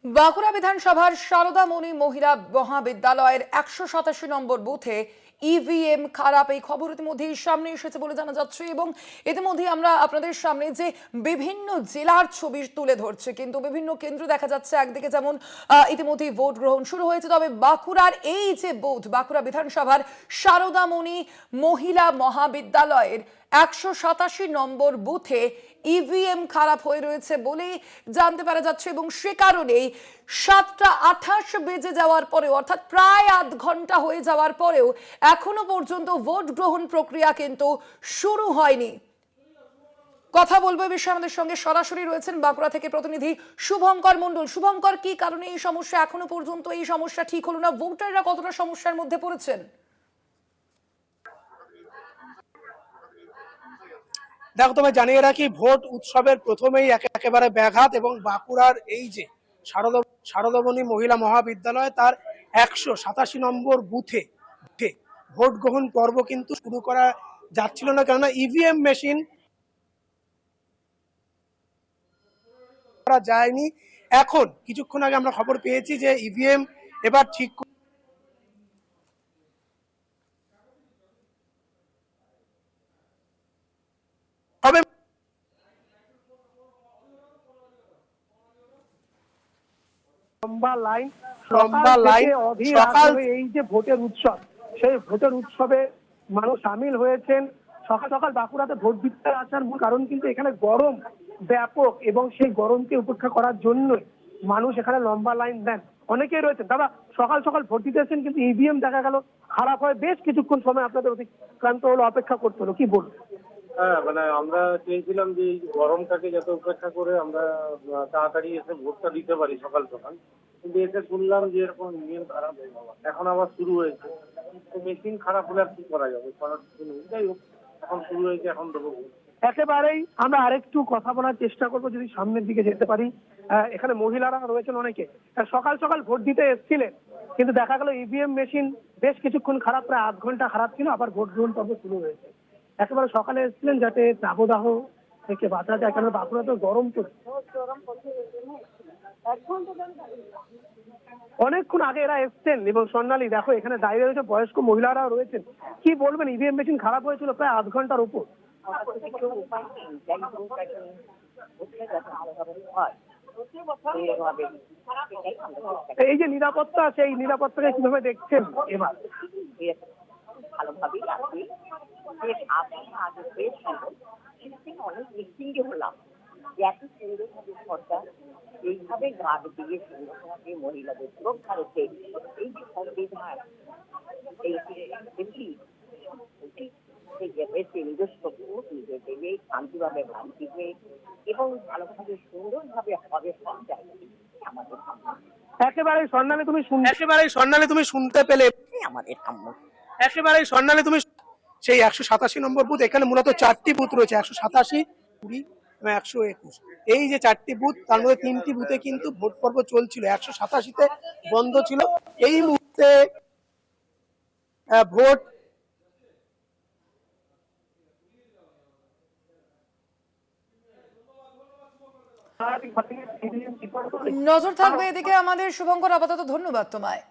বাঁকুড়া বিধানসভার সারদামণি মহিলা মহাবিদ্যালয়ের 187 নম্বর বুথে ইভিএম খারাপ, এই খবর ইতিমধ্যেই সামনে এসেছে বলে জানা যাচ্ছে। এবং ইতিমধ্যে আমরা আপনাদের সামনে যে বিভিন্ন জেলার ছবি তুলে ধরছে, কিন্তু বিভিন্ন কেন্দ্র দেখা যাচ্ছে একদিকে যেমন ইতিমধ্যেই ভোট গ্রহণ শুরু হয়েছে, তবে বাঁকুড়ার এই যে বুথ, বাঁকুড়া বিধানসভার সারদামণি মহিলা মহাবিদ্যালয়ের 187 নম্বর বুথে ইভিএম খারাপ হয়ে রয়েছে বলেই জানতে পারা যাচ্ছে। এবং সে কারণেই 7:28 বেজে যাওয়ার পরেও, অর্থাৎ প্রায় আধ ঘন্টা হয়ে যাওয়ার পরেও এখনো পর্যন্ত ভোট গ্রহণ প্রক্রিয়া কিন্তু শুরু হয়নি। কথা বলবো এই বিষয়ে আমাদের সঙ্গে সরাসরি রয়েছেন বাঁকুড়া থেকে প্রতিনিধি শুভঙ্কর মণ্ডল। শুভঙ্কর, কি কারণে এই সমস্যা, এখনো পর্যন্ত এই সমস্যা ঠিক হলো না? ভোটাররা কতটা সমস্যার মধ্যে পড়েছেন? দেখো, তোমায় জানিয়ে রাখি, ভোট উৎসবের প্রথমেই একেবারে ব্যাঘাত। এবং বাঁকুড়ার এই যে সারদামণি মহিলা মহাবিদ্যালয়, তার 187 নম্বর বুথে ভোট গ্রহণ পর্ব কিন্তু শুরু করা যাচ্ছিল না, কেননা ইভিএম মেশিন করা যায়নি। এখন কিছুক্ষণ আগে আমরা খবর পেয়েছি যে ইভিএম এবার ঠিক হবে। লম্বা লাইন সকাল এই যে ভোটের উৎসব, সেই ভোটের উৎসবে মানুষ সামিল হয়েছেন। সকাল সকাল বাঁকুড়াতে ভোট দিতে আসার মূল কারণ কিন্তু এখানে গরম ব্যাপক, এবং সেই গরমকে উপেক্ষা করার জন্য মানুষ এখানে লম্বা লাইন দেন। অনেকেই রয়েছেন দাদা, সকাল সকাল ভোট দিতে এসেছেন, কিন্তু ইভিএম দেখা গেল খারাপ হয়, বেশ কিছুক্ষণ সময় আপনাদের অতিক্রান্ত হলো, অপেক্ষা করতে হলো, কি বলবো? হ্যাঁ, মানে আমরা চেয়েছিলাম যে এই গরমটাকে যাতে উপেক্ষা করে আমরা তাড়াতাড়ি এসে ভোটটা দিতে পারি সকাল সকাল, কিন্তু এসে শুনলাম যে এরকম ইঞ্জিন খারাপ হয়ে যাওয়া, এখন আবার শুরু হয়েছে। তো মেশিন খারাপ হলে আর কি করা যাবে, করার কিছু নেই। যাই হোক, এখন শুরু হয়েছে, এখন দেবো ভোট। একেবারেই আমরা আরেকটু কথা বলার চেষ্টা করবো, যদি সামনের দিকে যেতে পারি। এখানে মহিলারা রয়েছেন অনেকে, সকাল সকাল ভোট দিতে এসেছিলেন, কিন্তু দেখা গেল ইভিএম মেশিন বেশ কিছুক্ষণ খারাপ, প্রায় আধ ঘন্টা খারাপ ছিল, আবার ভোট গ্রহণ পর্ব শুরু হয়েছে। একেবারে সকালে এসেছিলেন যাতে তাপদাহ থেকে বাঁচা যায়, কারণ বাঁকুড়া তো গরম পড়ছে। অনেকক্ষণ আগে এরা এসছেন। এবং স্বর্ণালী, দেখো এখানে দাঁড়িয়ে রয়েছে বয়স্ক মহিলারাও রয়েছেন। কি বলবেন, ইভিএম মেশিন খারাপ হয়েছিল প্রায় আধ ঘন্টার উপর। এই যে নিরাপত্তা, সেই নিরাপত্তাকে কিভাবে দেখছেন এবার? ভালোভাবেই আছি, বেশ আগে বেশ সুন্দর, অনেক মিটিংয়ে হলাম যে এত সুন্দরভাবে ঘরটা এইভাবে গাছ দিয়ে সুন্দরভাবে মহিলাদের সুরক্ষা রেখে এই যে সংবিধান, এই নিজস্ব ভোট নিজে দেবে, শান্তিভাবে ভাগ দিবে এবং ভালোভাবে সুন্দরভাবে হবে সব জায়গায় আমাদের একেবারে স্বর্ণালী তুমি শুনতে পেলে, আমাদের সাম্য। একেবারে স্বর্ণালী তুমি সেই 187 নম্বর বুথ, এখানে মূলত 4টি বুথ রয়েছে, 187, 20 এবং 121। এই যে 4টি বুথ, তার মধ্যে 3টি বুথে কিন্তু ভোট পর্ব চলছিল, 187তে বন্ধ ছিল। এই মুহূর্তে ভোট নজর থাকবে এদিকে আমাদের। শুভঙ্কর, আপাতত ধন্যবাদ তোমায়।